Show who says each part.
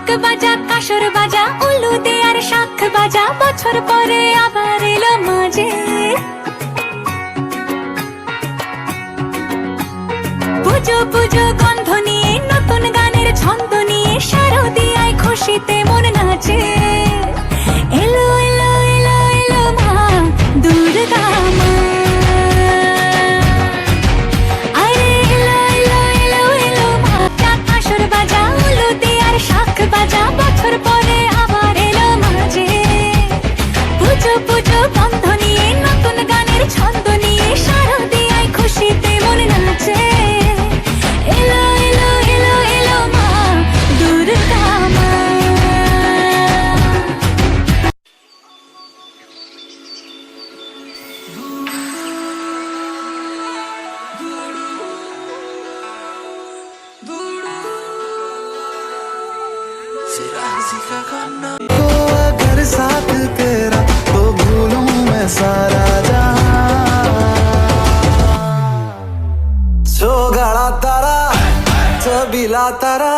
Speaker 1: ঢাক বাজা কাসর বাজা উলু দে আর শাখ বাজা, বছর পরে আবার এলো মাঝে। পুজো পুজো গন্ধ নিয়ে নতুন গানের ছন্দ নিয়ে শারদিয়ায় খুশিতে মন নাচে। এলো এলো এলো এলো মা দুর্গা মা, আরে এলো এলো এলো এলো মা। কাসর বাজা উলু দে আর শাখ বাজা, বছর পরে আবার এলো মাঝে। পুজো পুজো গন্ধ নিয়ে নতুন গানের ছন্দ নিয়ে শারদিয়ায় খুশিতে মন নাচে। এলো এলো এলো এলো মা দুর্গা মা।
Speaker 2: तो अगर साथ तेरा तो भूलूं मैं सारा जहां। सो गड़ा तारा चबीला तारा